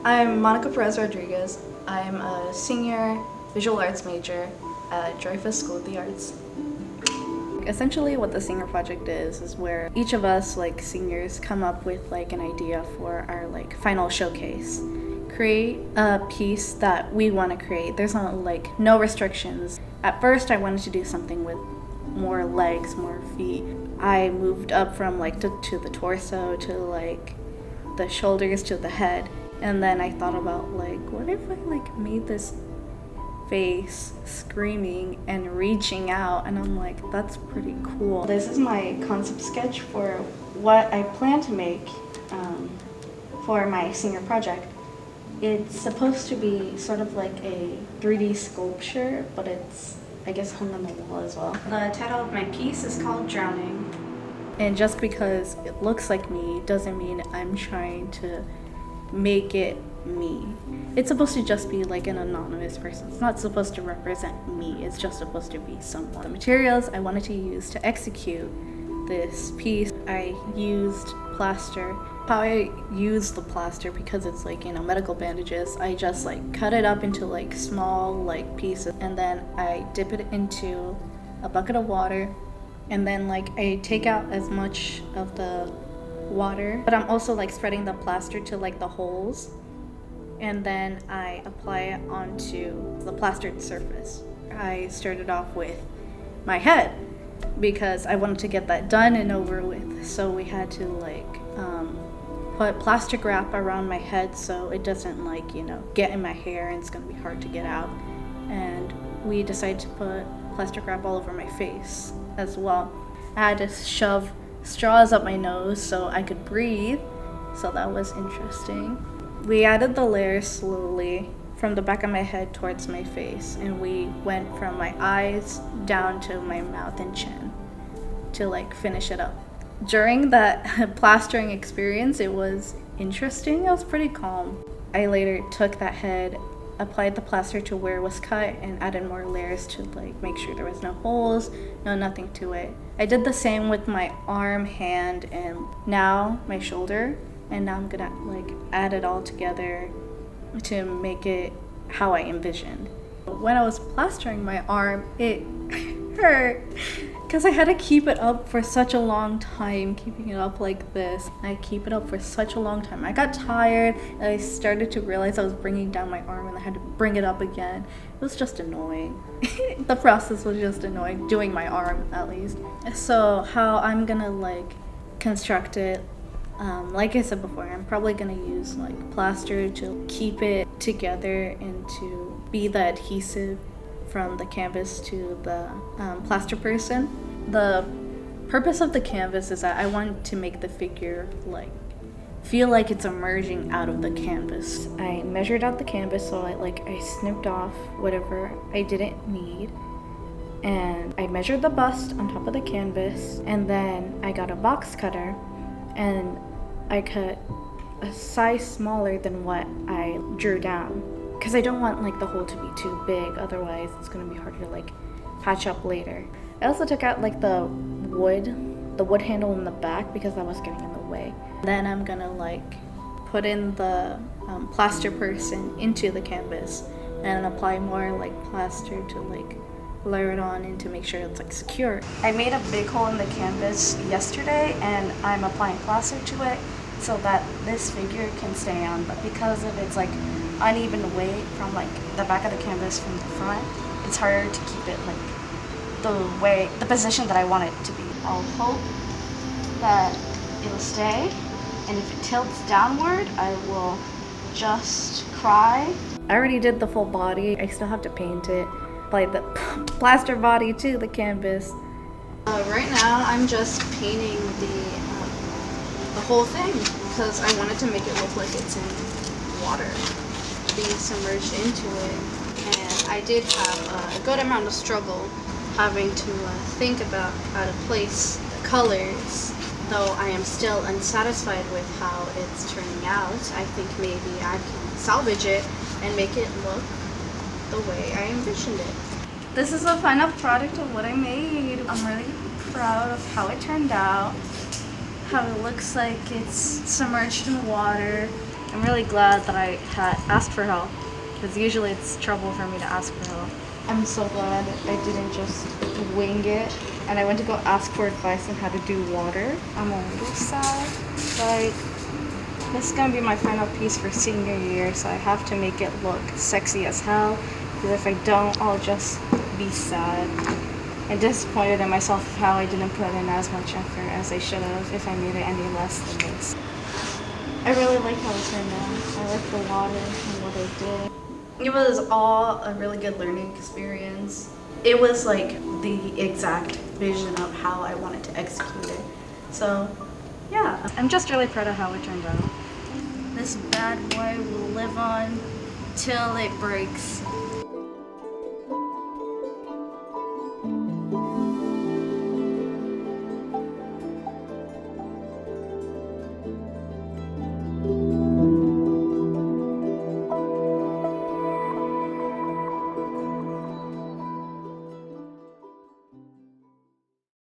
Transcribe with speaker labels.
Speaker 1: I'm Monica Perez Rodriguez. I'm a senior visual arts major at Dreyfus School of the Arts. Essentially what the senior project is where each of us like seniors come up with like an idea for our like final showcase. Create a piece that we want to create. There's no restrictions. At first I wanted to do something with more legs, more feet. I moved up from to the torso to like the shoulders to the head. And then I thought about what if I made this face screaming and reaching out, and I'm like, that's pretty cool. This is my concept sketch for what I plan to make for my senior project. It's supposed to be sort of like a 3D sculpture, but it's, I guess, hung on the wall as well. The title of my piece is called Drowning. And just because it looks like me doesn't mean I'm trying to make it me. It's supposed to just be like an anonymous person. It's not supposed to represent me. It's just supposed to be someone. The materials I wanted to use to execute this piece, I used plaster. How I use the plaster, because it's medical bandages, I just cut it up into small pieces, and then I dip it into a bucket of water, and then I take out as much of the water, but I'm also spreading the plaster to the holes, and then I apply it onto the plastered surface. I started off with my head because I wanted to get that done and over with, so we had to put plastic wrap around my head so it doesn't get in my hair and it's gonna be hard to get out. And we decided to put plastic wrap all over my face as well. I had to shove straws up my nose so I could breathe, so that was interesting. We added the layers slowly from the back of my head towards my face, and we went from my eyes down to my mouth and chin to finish it up. During that plastering experience, it was interesting. I was pretty calm. I later took that head, applied the plaster to where it was cut, and added more layers to make sure there was no holes, nothing to it. I did the same with my arm, hand, and now my shoulder, and now I'm gonna add it all together to make it how I envisioned. When I was plastering my arm, it hurt because I had to keep it up for such a long time, keeping it up like this. I keep it up for such a long time. I got tired, and I started to realize I was bringing down my arm and I had to bring it up again. It was just annoying. The process was just annoying, doing my arm at least. So how I'm gonna construct it, like I said before, I'm probably gonna use plaster to keep it together and to be the adhesive from the canvas to the plaster person. The purpose of the canvas is that I want to make the figure feel like it's emerging out of the canvas. I measured out the canvas, so I snipped off whatever I didn't need, and I measured the bust on top of the canvas, and then I got a box cutter and I cut a size smaller than what I drew down, because I don't want the hole to be too big, otherwise it's going to be harder to patch up later. I also took out the wood handle in the back because that was getting in the way. Then I'm gonna put in the plaster person into the canvas and apply more plaster to layer it on and to make sure it's secure. I made a big hole in the canvas yesterday and I'm applying plaster to it so that this figure can stay on, but because of its uneven weight from the back of the canvas from the front, it's harder to keep it the position that I want it to be. I'll hope that it'll stay, and if it tilts downward, I will just cry. I already did the full body. I still have to paint it, apply the plaster body to the canvas. Right now, I'm just painting the whole thing because I wanted to make it look like it's in water, being submerged into it. And I did have a good amount of struggle having to think about how to place the colors, though I am still unsatisfied with how it's turning out. I think maybe I can salvage it and make it look the way I envisioned it. This is the final product of what I made. I'm really proud of how it turned out, how it looks like it's submerged in water. I'm really glad that I had asked for help, because usually it's trouble for me to ask for help. I'm so glad I didn't just wing it, and I went to go ask for advice on how to do water. I'm a little sad, but this is gonna be my final piece for senior year, so I have to make it look sexy as hell, because if I don't, I'll just be sad and disappointed in myself of how I didn't put in as much effort as I should have if I made it any less than this. I really like how it turned out. I like the water and what I did. It was all a really good learning experience. It was like the exact vision of how I wanted to execute it. So yeah, I'm just really proud of how it turned out. This bad boy will live on till it breaks.